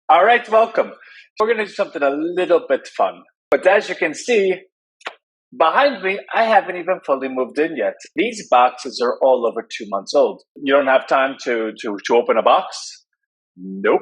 All right, welcome. We're going to do something a little bit fun. But as you can see, behind me, I haven't even fully moved in yet. These boxes are all over 2 months old. You don't have time to open a box? Nope.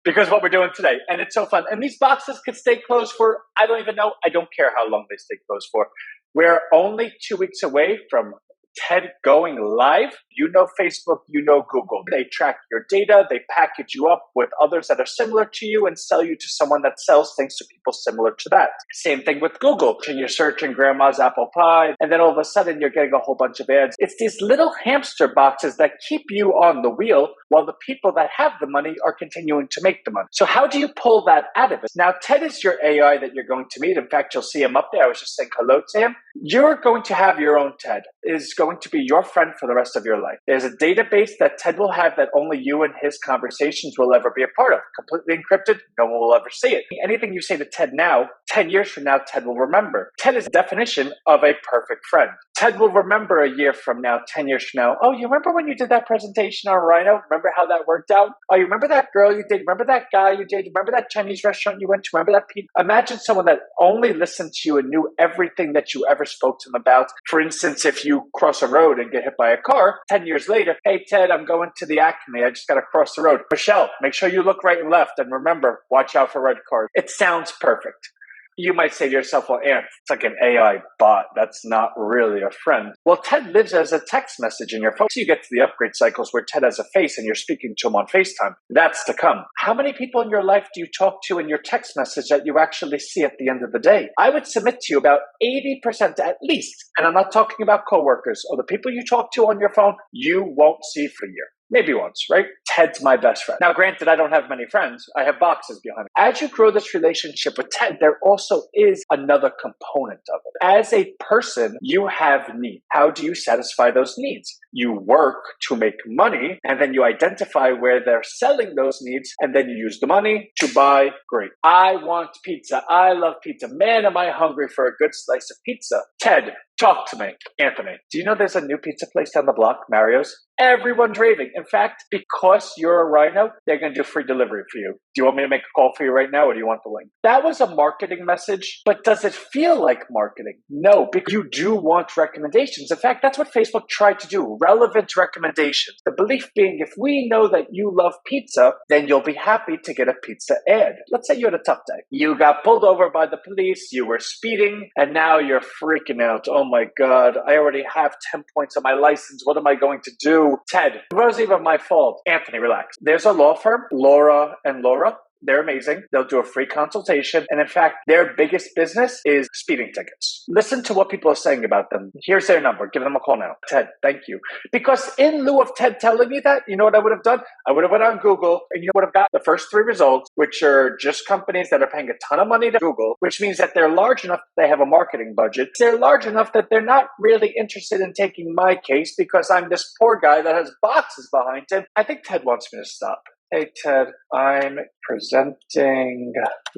Because what we're doing today, and it's so fun. And these boxes could stay closed for, I don't even know. I don't care how long they stay closed for. We're only 2 weeks away from TED going live. You know Facebook, you know Google. They track your data, they package you up with others that are similar to you and sell you to someone that sells things to people similar to that. Same thing with Google. And you're searching grandma's apple pie, and then all of a sudden you're getting a whole bunch of ads. It's these little hamster boxes that keep you on the wheel while the people that have the money are continuing to make the money. So how do you pull that out of it? Now, TED is your AI that you're going to meet. In fact, you'll see him up there. I was just saying hello to him. You're going to have your own TED. It is going to be your friend for the rest of your life. There's a database that TED will have that only you and his conversations will ever be a part of. Completely encrypted. No one will ever see it. Anything you say to TED now, 10 years from now, TED will remember. TED is the definition of a perfect friend. TED will remember a year from now, 10 years from now. Oh, you remember when you did that presentation on Rhino? Remember how that worked out? Oh, you remember that girl you did? Remember that guy you did? Remember that Chinese restaurant you went to? Remember that pizza? Imagine someone that only listened to you and knew everything that you ever spoke to them about. For instance, if you cross a road and get hit by a car, 10 years later, hey, Ted, I'm going to the Acme. I just got to cross the road. Michelle, make sure you look right and left. And remember, watch out for red cars. It sounds perfect. You might say to yourself, well, Ant, it's like an AI bot. That's not really a friend. Well, TED lives as a text message in your phone. So you get to the upgrade cycles where TED has a face and you're speaking to him on FaceTime. That's to come. How many people in your life do you talk to in your text message that you actually see at the end of the day? I would submit to you about 80% at least, and I'm not talking about coworkers or the people you talk to on your phone, you won't see for a year. Maybe once, right? TED's my best friend. Now, granted, I don't have many friends. I have boxes behind me. As you grow this relationship with TED, there also is another component of it. As a person, you have needs. How do you satisfy those needs? You work to make money, and then you identify where they're selling those needs, and then you use the money to buy. Great. I want pizza. I love pizza. Man, am I hungry for a good slice of pizza. TED, talk to me. Anthony, do you know there's a new pizza place down the block, Mario's? Everyone's raving. In fact, because you're a Rhino, they're going to do free delivery for you. Do you want me to make a call for you right now, or do you want the link? That was a marketing message, but does it feel like marketing? No, because you do want recommendations. In fact, that's what Facebook tried to do, relevant recommendations. The belief being, if we know that you love pizza, then you'll be happy to get a pizza ad. Let's say you had a tough day. You got pulled over by the police, you were speeding, and now you're freaking out. Oh my God, I already have 10 points on my license. What am I going to do? TED, it wasn't even my fault. Anthony, relax. There's a law firm, Laura and Laura. They're amazing. They'll do a free consultation. And in fact, their biggest business is speeding tickets. Listen to what people are saying about them. Here's their number. Give them a call now. TED, thank you. Because in lieu of TED telling me that, you know what I would have done? I would have went on Google and you would have got the first 3 results, which are just companies that are paying a ton of money to Google, which means that they're large enough that they have a marketing budget. They're large enough that they're not really interested in taking my case because I'm this poor guy that has boxes behind him. I think TED wants me to stop. Hey, Ted, I'm presenting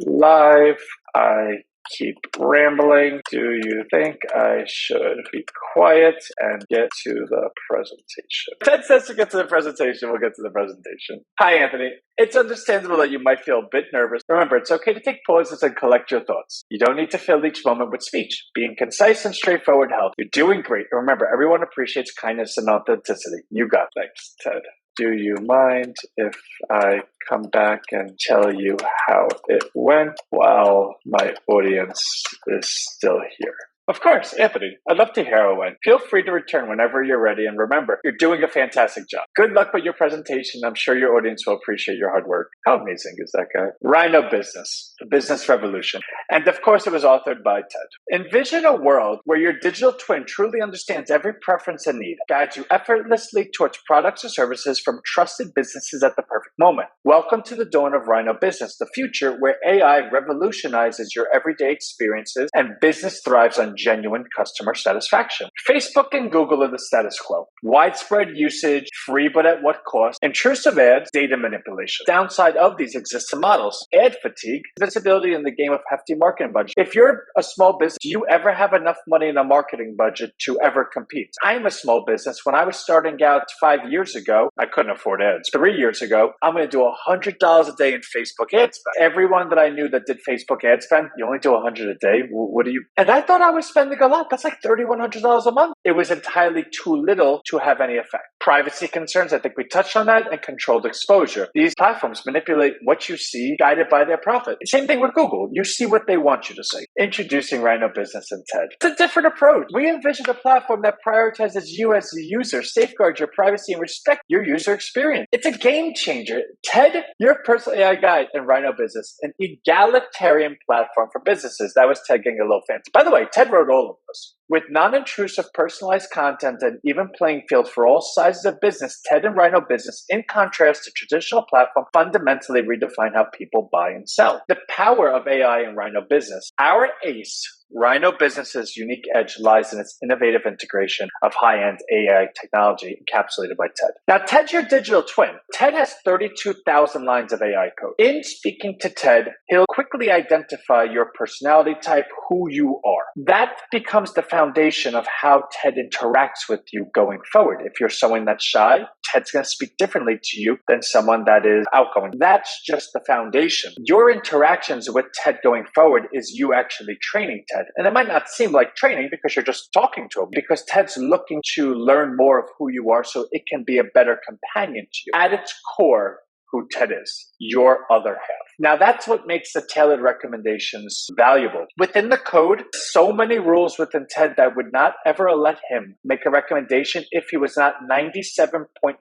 live. I keep rambling. Do you think I should be quiet and get to the presentation? Ted says to get to the presentation. We'll get to the presentation. Hi, Anthony. It's understandable that you might feel a bit nervous. Remember, it's okay to take pauses and collect your thoughts. You don't need to fill each moment with speech. Being concise and straightforward helps. You're doing great. Remember, everyone appreciates kindness and authenticity. You got things, Ted. Do you mind if I come back and tell you how it went while my audience is still here? Of course, Anthony. I'd love to hear how it went. Feel free to return whenever you're ready. And remember, you're doing a fantastic job. Good luck with your presentation. I'm sure your audience will appreciate your hard work. How amazing is that guy? Rhino Business, the business revolution. And of course, it was authored by TED. Envision a world where your digital twin truly understands every preference and need, guides you effortlessly towards products or services from trusted businesses at the perfect moment. Welcome to the dawn of Rhino Business, the future where AI revolutionizes your everyday experiences and business thrives on genuine customer satisfaction. Facebook and Google are the status quo. Widespread usage, free but at what cost, intrusive ads, data manipulation. Downside of these existing models, ad fatigue, visibility in the game of hefty marketing budget. If you're a small business, do you ever have enough money in a marketing budget to ever compete? I'm a small business. When I was starting out 5 years ago, I couldn't afford ads. 3 years ago, I'm going to do $100 a day in Facebook ad spend. Everyone that I knew that did Facebook ad spend, you only do 100 a day. What do you? And I thought I was spending a lot. That's like $3,100 a month. It was entirely too little to have any effect. Privacy concerns, I think we touched on that, and controlled exposure. These platforms manipulate what you see, guided by their profit. Same thing with Google. You see what they want you to see. Introducing Rhino Business and TED. It's a different approach. We envision a platform that prioritizes you as the user, safeguards your privacy, and respect your user experience. It's a game changer. TED, your personal AI guide, and Rhino Business, an egalitarian platform for businesses. That was TED getting a little fancy. By the way, TED wrote all of this. With non-intrusive personalized content and even playing field for all sizes of business, TED and Rhino Business, in contrast to traditional platforms, fundamentally redefine how people buy and sell. The power of AI in Rhino Business. Our ACE, Rhino Business's unique edge lies in its innovative integration of high-end AI technology encapsulated by TED. Now, TED's your digital twin. TED has 32,000 lines of AI code. In speaking to TED, he'll quickly identify your personality type, who you are. That becomes the foundation of how TED interacts with you going forward. If you're someone that's shy, TED's going to speak differently to you than someone that is outgoing. That's just the foundation. Your interactions with TED going forward is you actually training TED. And it might not seem like training because you're just talking to him, because TED's looking to learn more of who you are so it can be a better companion to you. At its core, who TED is, your other half. Now, that's what makes the tailored recommendations valuable. Within the code, so many rules within TED that would not ever let him make a recommendation if he was not 97.5%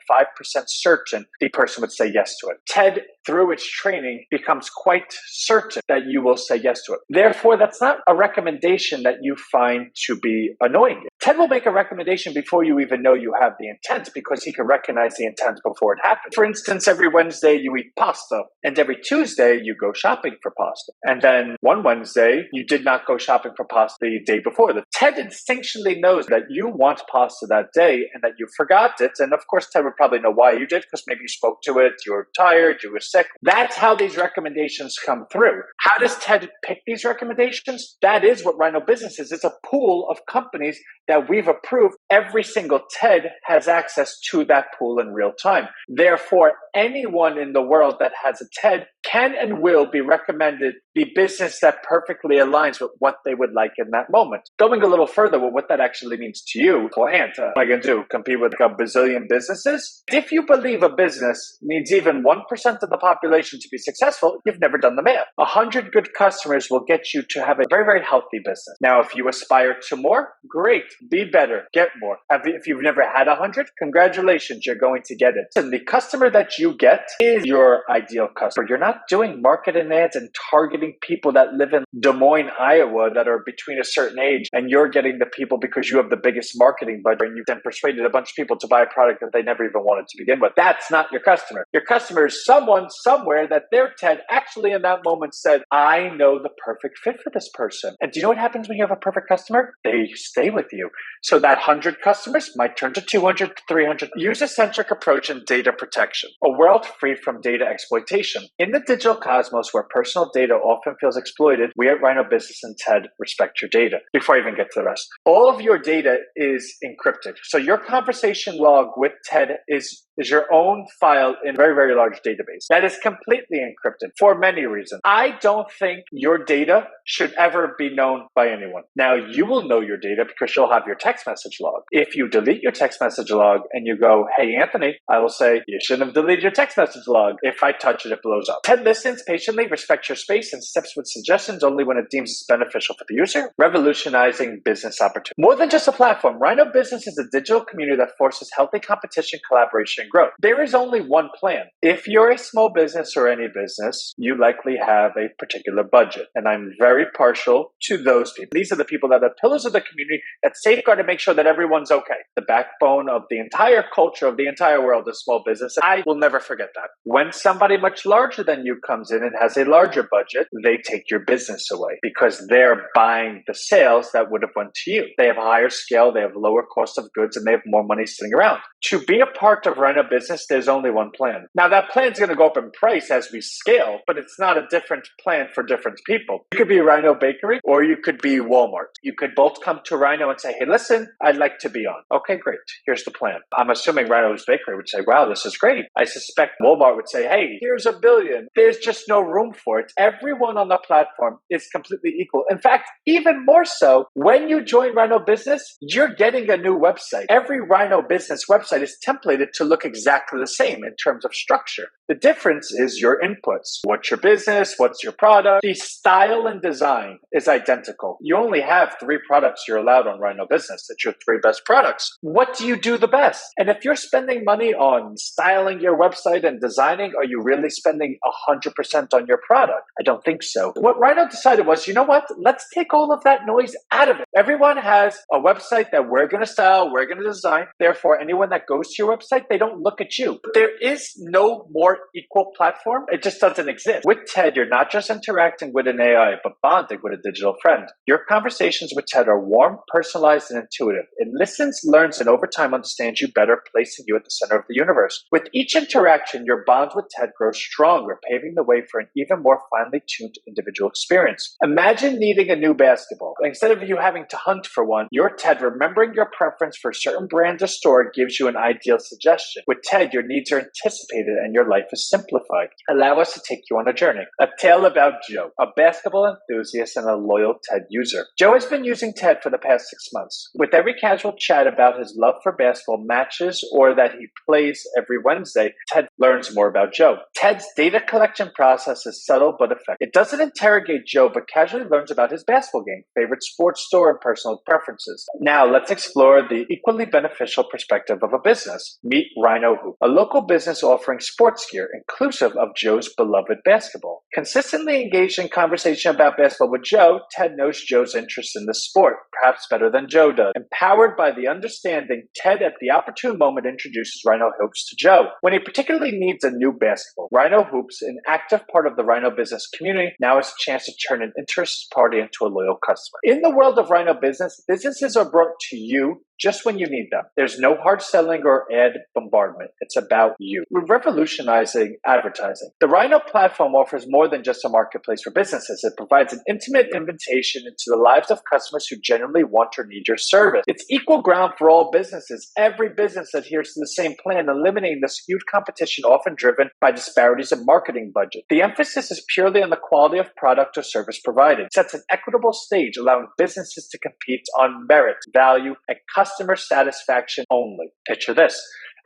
certain the person would say yes to it. TED, through its training, becomes quite certain that you will say yes to it. Therefore, that's not a recommendation that you find to be annoying. TED will make a recommendation before you even know you have the intent, because he can recognize the intent before it happens. For instance, every Wednesday you eat pasta, and every Tuesday you go shopping for pasta. And then one Wednesday, you did not go shopping for pasta the day before. The TED instinctually knows that you want pasta that day and that you forgot it. And of course, TED would probably know why you did, because maybe you spoke to it, you were tired, you were sick. That's how these recommendations come through. How does TED pick these recommendations? That is what Rhino Business is. It's a pool of companies that we've approved. Every single TED has access to that pool in real time. Therefore, anyone in the world that has a TED can and will be recommended the business that perfectly aligns with what they would like in that moment. Going a little further with what that actually means to you, well, Ant, what am I going to do? Compete with a bazillion businesses? If you believe a business needs even 1% of the population to be successful, you've never done the math. 100 good customers will get you to have a very, very healthy business. Now, if you aspire to more, great. Be better. Get more. If you've never had 100, congratulations, you're going to get it. And the customer that you get is your ideal customer. You're not doing marketing ads and targeting people that live in Des Moines, Iowa that are between a certain age, and you're getting the people because you have the biggest marketing budget and you've then persuaded a bunch of people to buy a product that they never even wanted to begin with. That's not your customer. Your customer is someone somewhere that their TED actually in that moment said, I know the perfect fit for this person. And do you know what happens when you have a perfect customer? They stay with you. So that 100 customers might turn to 200 to 300. User-centric approach and data protection. A world free from data exploitation. In the digital cosmos where personal data often feels exploited, we at Rhino Business and TED respect your data. Before I even get to the rest, all of your data is encrypted. So your conversation log with TED is your own file in a very, very large database. That is completely encrypted for many reasons. I don't think your data should ever be known by anyone. Now, you will know your data because you'll have your text message log. If you delete your text message log and you go, hey, Anthony, I will say, you shouldn't have deleted your text message log. If I touch it, it blows up. TED listens patiently, respects your space, and steps with suggestions only when it deems it's beneficial for the user. Revolutionizing business opportunity. More than just a platform, Rhino Business is a digital community that forces healthy competition, collaboration, and growth. There is only one plan. If you're a small business or any business, you likely have a particular budget. And I'm very partial to those people. These are the people that are pillars of the community that safeguard and make sure that everyone's okay. The backbone of the entire culture of the entire world is small business. I will never forget that. When somebody much larger than new comes in and has a larger budget, they take your business away because they're buying the sales that would have went to you. They have a higher scale, they have lower cost of goods, and they have more money sitting around. To be a part of Rhino Business, there's only one plan. Now, that plan's going to go up in price as we scale, but it's not a different plan for different people. You could be Rhino Bakery or you could be Walmart. You could both come to Rhino and say, hey, listen, I'd like to be on. Okay, great. Here's the plan. I'm assuming Rhino's Bakery would say, wow, this is great. I suspect Walmart would say, hey, here's $1 billion. There's just no room for it. Everyone on the platform is completely equal. In fact, even more so, when you join Rhino Business, you're getting a new website. Every Rhino Business website is templated to look exactly the same in terms of structure. The difference is your inputs. What's your business? What's your product? The style and design is identical. You only have 3 products you're allowed on Rhino Business. It's your 3 best products. What do you do the best? And if you're spending money on styling your website and designing, are you really spending 100% on your product? I don't think so. What Rhino decided was, you know what? Let's take all of that noise out of it. Everyone has a website that we're going to style, we're going to design. Therefore, anyone that goes to your website, they don't look at you. There is no more equal platform. It just doesn't exist. With TED, you're not just interacting with an AI, but bonding with a digital friend. Your conversations with TED are warm, personalized, and intuitive. It listens, learns, and over time understands you better, placing you at the center of the universe. With each interaction, your bond with TED grows stronger, paving the way for an even more finely tuned individual experience. Imagine needing a new basketball. Instead of you having to hunt for one, your TED, remembering your preference for a certain brand or store, gives you an ideal suggestion. With TED, your needs are anticipated and your life is simplified. Allow us to take you on a journey. A tale about Joe, a basketball enthusiast and a loyal TED user. Joe has been using TED for the past 6 months. With every casual chat about his love for basketball matches or that he plays every Wednesday, TED learns more about Joe. TED's data collection process is subtle but effective. It doesn't interrogate Joe, but casually learns about his basketball game, favorite sports store, and personal preferences. Now, let's explore the equally beneficial perspective of a business. Meet Rhino Hoop, a local business offering sports gear, inclusive of Joe's beloved basketball. Consistently engaged in conversation about basketball with Joe, TED knows Joe's interest in the sport, perhaps better than Joe does. Empowered by the understanding, TED at the opportune moment introduces Rhino Hoops to Joe. When he particularly needs a new basketball, Rhino Hoops, an active part of the Rhino Business community, now has a chance to turn an interested party into a loyal customer. In the world of Rhino Business, businesses are brought to you just when you need them. There's no hard selling or ad bombardment. It's about you. We're revolutionizing advertising. The Rhino platform offers more than just a marketplace for businesses. It provides an intimate invitation into the lives of customers who genuinely want or need your service. It's equal ground for all businesses. Every business adheres to the same plan, eliminating the skewed competition often driven by disparities in marketing budget. The emphasis is purely on the quality of product or service provided. It sets an equitable stage, allowing businesses to compete on merit, value, and customer satisfaction only. Picture this.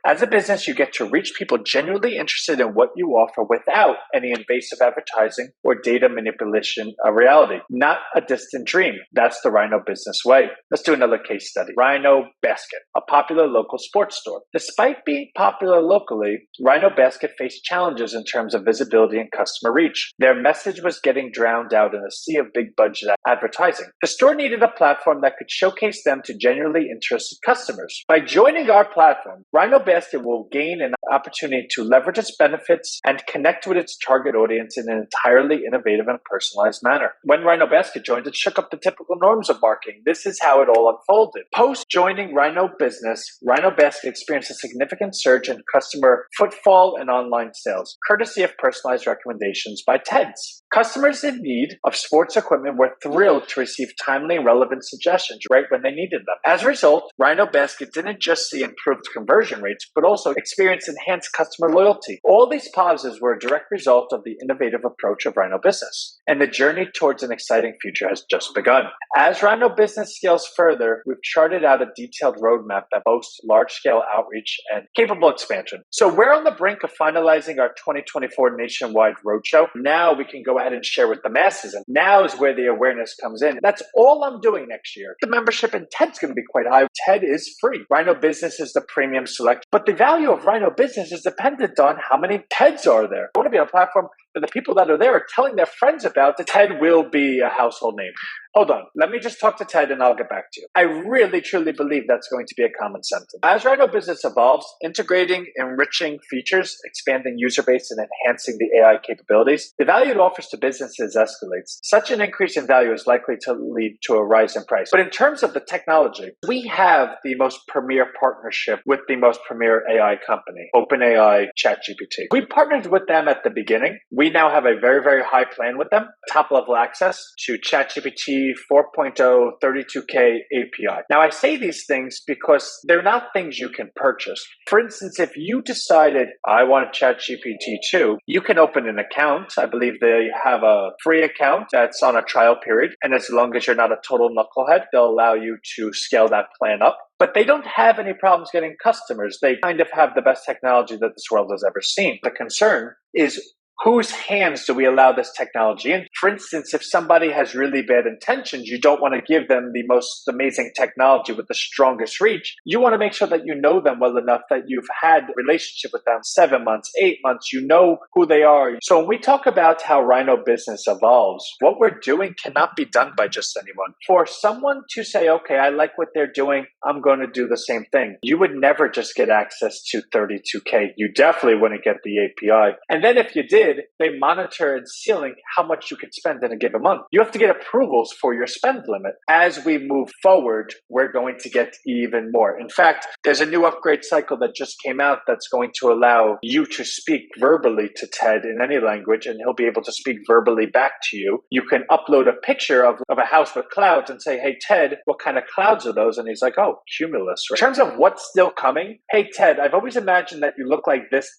As a business, you get to reach people genuinely interested in what you offer without any invasive advertising or data manipulation of reality. Not a distant dream. That's the Rhino Business way. Let's do another case study. Rhino Basket, a popular local sports store. Despite being popular locally, Rhino Basket faced challenges in terms of visibility and customer reach. Their message was getting drowned out in a sea of big budget advertising. The store needed a platform that could showcase them to genuinely interested customers. By joining our platform, Rhino Basket will gain an opportunity to leverage its benefits and connect with its target audience in an entirely innovative and personalized manner. When Rhino Basket joined, it shook up the typical norms of marketing. This is how it all unfolded. Post joining Rhino Business, Rhino Basket experienced a significant surge in customer footfall and online sales, courtesy of personalized recommendations by TEDs. Customers in need of sports equipment were thrilled to receive timely and relevant suggestions right when they needed them. As a result, Rhino Basket didn't just see improved conversion rates, but also experienced enhanced customer loyalty. All these positives were a direct result of the innovative approach of Rhino Business, and the journey towards an exciting future has just begun. As Rhino Business scales further, we've charted out a detailed roadmap that boasts large-scale outreach and capable expansion. So we're on the brink of finalizing our 2024 nationwide roadshow. Now we can go ahead and share with the masses, and now is where the awareness comes in. That's all I'm doing next year. The membership in TED's going to be quite high. TED is free. Rhino Business is the premium select, but the value of Rhino Business is dependent on how many TEDs are there. I want to be on a platform the people that are there are telling their friends about it, Ted will be a household name. Hold on. Let me just talk to Ted and I'll get back to you. I really, truly believe that's going to be a common sentiment. As Rhino Business evolves, integrating, enriching features, expanding user base, and enhancing the AI capabilities, the value it offers to businesses escalates. Such an increase in value is likely to lead to a rise in price. But in terms of the technology, we have the most premier partnership with the most premier AI company, OpenAI, ChatGPT. We partnered with them at the beginning. We now have a very, very high plan with them, top level access to ChatGPT 4.0 32K API. Now, I say these things because they're not things you can purchase. For instance, if you decided, I want ChatGPT 2, you can open an account. I believe they have a free account that's on a trial period. And as long as you're not a total knucklehead, they'll allow you to scale that plan up. But they don't have any problems getting customers. They kind of have the best technology that this world has ever seen. The concern is, whose hands do we allow this technology in? For instance, if somebody has really bad intentions, you don't want to give them the most amazing technology with the strongest reach. You want to make sure that you know them well enough that you've had a relationship with them 7 months, 8 months, you know who they are. So when we talk about how Rhino Business evolves, what we're doing cannot be done by just anyone. For someone to say, okay, I like what they're doing, I'm going to do the same thing. You would never just get access to 32K. You definitely wouldn't get the API. And then if you did, they monitor and ceiling how much you can spend in a given month. You have to get approvals for your spend limit. As we move forward, we're going to get even more. In fact, there's a new upgrade cycle that just came out that's going to allow you to speak verbally to Ted in any language, and he'll be able to speak verbally back to you. You can upload a picture of a house with clouds and say, hey, Ted, what kind of clouds are those? And he's like, oh, cumulus. In terms of what's still coming, hey, Ted, I've always imagined that you look like this.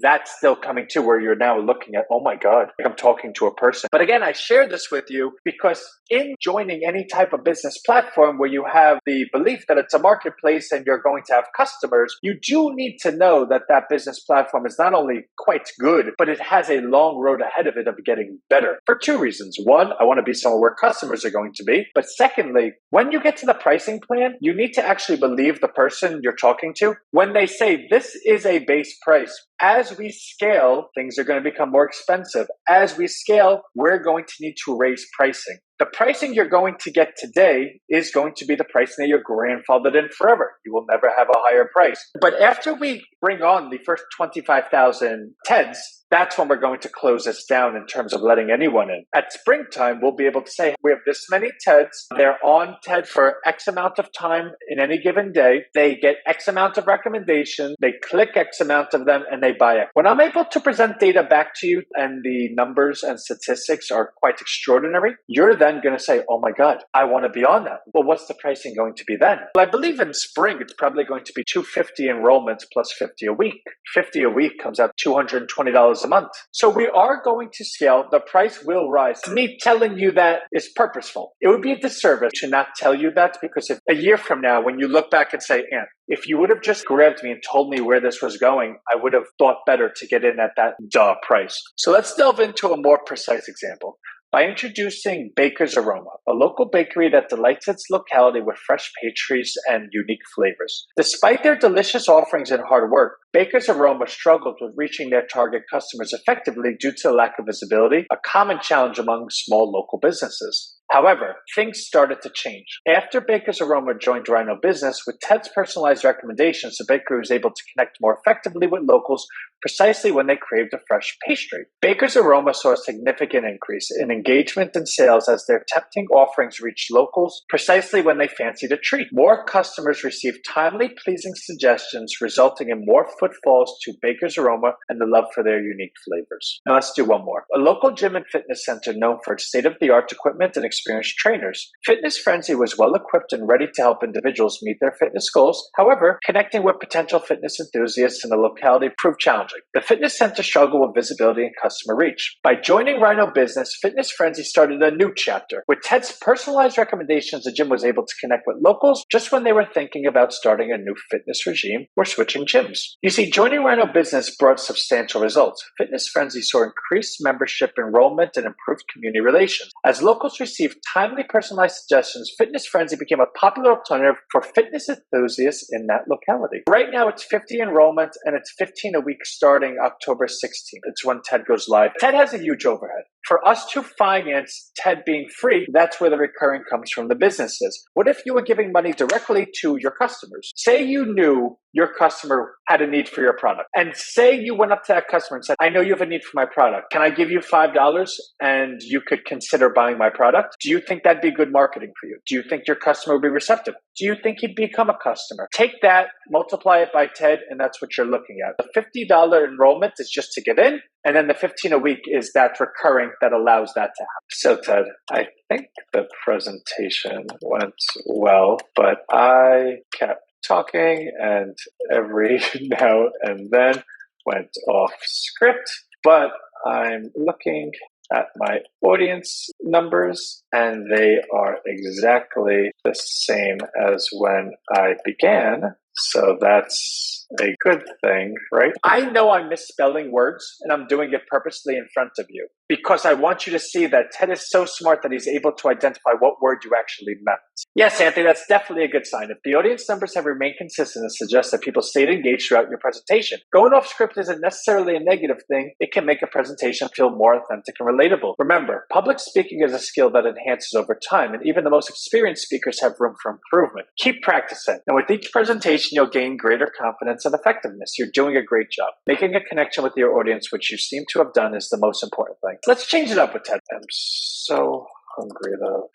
That's still coming too, where you're now looking at, oh my God, I'm talking to a person. But again, I share this with you because in joining any type of business platform where you have the belief that it's a marketplace and you're going to have customers, you do need to know that that business platform is not only quite good, but it has a long road ahead of it of getting better for two reasons. One, I want to be somewhere where customers are going to be. But secondly, when you get to the pricing plan, you need to actually believe the person you're talking to. When they say this is a base price, as we scale, things are going to become more expensive. As we scale, we're going to need to raise pricing. The pricing you're going to get today is going to be the pricing that you're grandfathered in forever. You will never have a higher price. But after we bring on the first 25,000 TEDs, that's when we're going to close this down in terms of letting anyone in. At springtime, we'll be able to say, we have this many TEDs. They're on TED for X amount of time in any given day. They get X amount of recommendations. They click X amount of them and they buy it. When I'm able to present data back to you and the numbers and statistics are quite extraordinary, you're then going to say, oh my God, I want to be on that. Well, what's the pricing going to be then? Well, I believe in spring, it's probably going to be 250 enrollments plus 50 a week. 50 a week comes out $220 a month. So we are going to scale. The price will rise. Me telling you that is purposeful. It would be a disservice to not tell you that, because if a year from now, when you look back and say, Ant, if you would have just grabbed me and told me where this was going, I would have thought better to get in at that price. So let's delve into a more precise example. By introducing Baker's Aroma, a local bakery that delights its locality with fresh pastries and unique flavors. Despite their delicious offerings and hard work, Baker's Aroma struggled with reaching their target customers effectively due to the lack of visibility, a common challenge among small local businesses. However, things started to change. After Baker's Aroma joined Rhino Business, with Ted's personalized recommendations, the bakery was able to connect more effectively with locals precisely when they craved a fresh pastry. Baker's Aroma saw a significant increase in engagement and sales as their tempting offerings reached locals precisely when they fancied a treat. More customers received timely, pleasing suggestions, resulting in more footfalls to Baker's Aroma and the love for their unique flavors. Now let's do one more. A local gym and fitness center known for its state-of-the-art equipment and experienced trainers. Fitness Frenzy was well equipped and ready to help individuals meet their fitness goals. However, connecting with potential fitness enthusiasts in the locality proved challenging. The fitness center struggled with visibility and customer reach. By joining Rhino Business, Fitness Frenzy started a new chapter. With Ted's personalized recommendations, the gym was able to connect with locals just when they were thinking about starting a new fitness regime or switching gyms. You see, joining Rhino Business brought substantial results. Fitness Frenzy saw increased membership enrollment and improved community relations. As locals received timely personalized suggestions, Fitness Frenzy became a popular alternative for fitness enthusiasts in that locality. Right now, it's 50 enrollment and it's 15 a week starting October 16th. It's when TED goes live. TED has a huge overhead. For us to finance TED being free, that's where the recurring comes from the businesses. What if you were giving money directly to your customers? Say you knew your customer had a need for your product. And say you went up to that customer and said, I know you have a need for my product. Can I give you $5 and you could consider buying my product? Do you think that'd be good marketing for you? Do you think your customer would be receptive? Do you think he'd become a customer? Take that, multiply it by TED, and that's what you're looking at. The $50 enrollment is just to get in, and then the $15 a week is that recurring that allows that to happen. So Ted, I think the presentation went well, but I kept talking and every now and then went off script, but I'm looking at my audience numbers and they are exactly the same as when I began. So that's a good thing, right? I know I'm misspelling words and I'm doing it purposely in front of you because I want you to see that Ted is so smart that he's able to identify what word you actually meant. Yes, Anthony, that's definitely a good sign. If the audience numbers have remained consistent, it suggests that people stayed engaged throughout your presentation. Going off script isn't necessarily a negative thing. It can make a presentation feel more authentic and relatable. Remember, public speaking is a skill that enhances over time, and even the most experienced speakers have room for improvement. Keep practicing. And with each presentation, you'll gain greater confidence and effectiveness. You're doing a great job. Making a connection with your audience, which you seem to have done, is the most important thing. Let's change it up with Ted. I'm so hungry, though.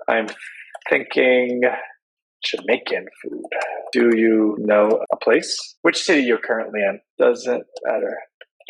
I'm thinking Jamaican food. Do you know a place? Which city you're currently in? Doesn't matter.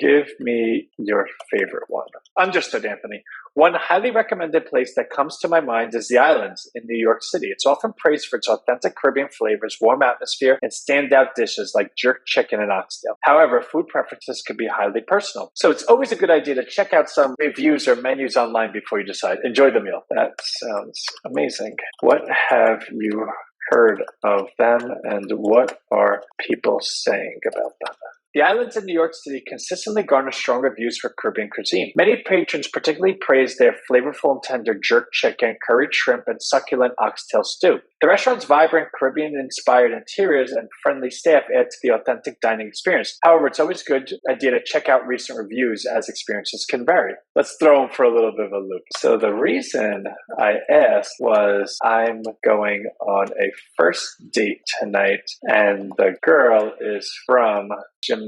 Give me your favorite one. Understood, Anthony. One highly recommended place that comes to my mind is the Islands in New York City. It's often praised for its authentic Caribbean flavors, warm atmosphere, and standout dishes like jerk chicken and oxtail. However, food preferences can be highly personal. So it's always a good idea to check out some reviews or menus online before you decide. Enjoy the meal. That sounds amazing. What have you heard of them and what are people saying about them? The Islands in New York City consistently garner strong reviews for Caribbean cuisine. Many patrons particularly praise their flavorful and tender jerk chicken, curried shrimp, and succulent oxtail stew. The restaurant's vibrant Caribbean-inspired interiors and friendly staff add to the authentic dining experience. However, it's always a good idea to check out recent reviews as experiences can vary. Let's throw them for a little bit of a loop. So the reason I asked was I'm going on a first date tonight and the girl is from Jamaica.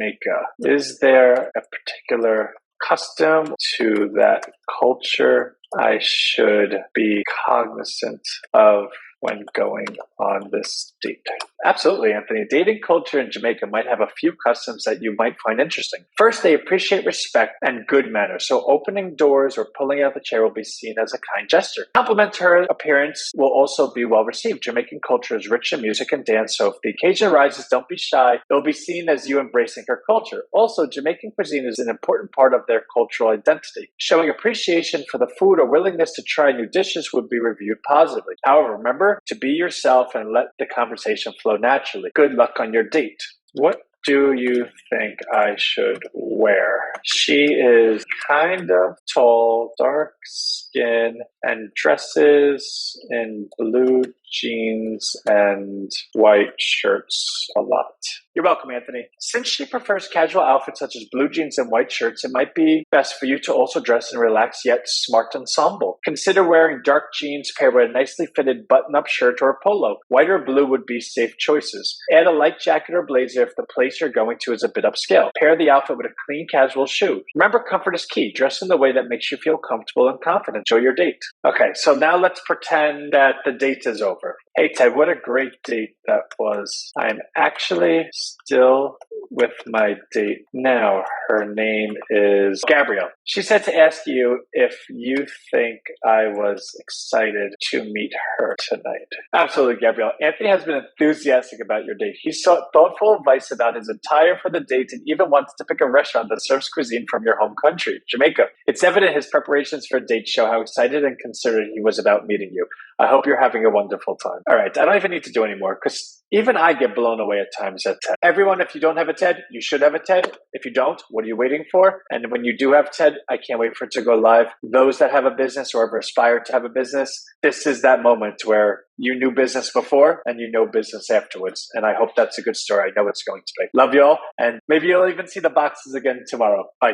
Is there a particular custom to that culture I should be cognizant of when going on this date? Absolutely, Anthony. Dating culture in Jamaica might have a few customs that you might find interesting. First, they appreciate respect and good manners, so opening doors or pulling out the chair will be seen as a kind gesture. Compliment to her appearance will also be well received. Jamaican culture is rich in music and dance, so if the occasion arises, don't be shy. It'll be seen as you embracing her culture. Also, Jamaican cuisine is an important part of their cultural identity. Showing appreciation for the food or willingness to try new dishes would be reviewed positively. However, remember to be yourself and let the conversation flow naturally. Good luck on your date. What do you think I should wear? She is kind of tall, dark skin, and dresses in blue jeans and white shirts a lot. You're welcome, Anthony. Since she prefers casual outfits such as blue jeans and white shirts, it might be best for you to also dress in a relaxed yet smart ensemble. Consider wearing dark jeans paired with a nicely fitted button-up shirt or a polo. White or blue would be safe choices. Add a light jacket or blazer if the place you're going to is a bit upscale. Pair the outfit with a clean, casual shoe. Remember, comfort is key. Dress in the way that makes you feel comfortable and confident. Enjoy your date. Okay, so now let's pretend that the date is over. Hey, Ted, what a great date that was. I'm actually still with my date now. Her name is Gabrielle. She said to ask you if you think I was excited to meet her tonight. Absolutely, Gabrielle. Anthony has been enthusiastic about your date. He sought thoughtful advice about his attire for the date and even wanted to pick a restaurant that serves cuisine from your home country, Jamaica. It's evident his preparations for a date show how excited and considerate he was about meeting you. I hope you're having a wonderful time. All right, I don't even need to do any more because even I get blown away at times at TED. Everyone, if you don't have a TED, you should have a TED. If you don't, what are you waiting for? And when you do have TED, I can't wait for it to go live. Those that have a business or ever aspire to have a business, this is that moment where you knew business before and you know business afterwards. And I hope that's a good story. I know it's going to be. Love you all. And maybe you'll even see the boxes again tomorrow. Bye.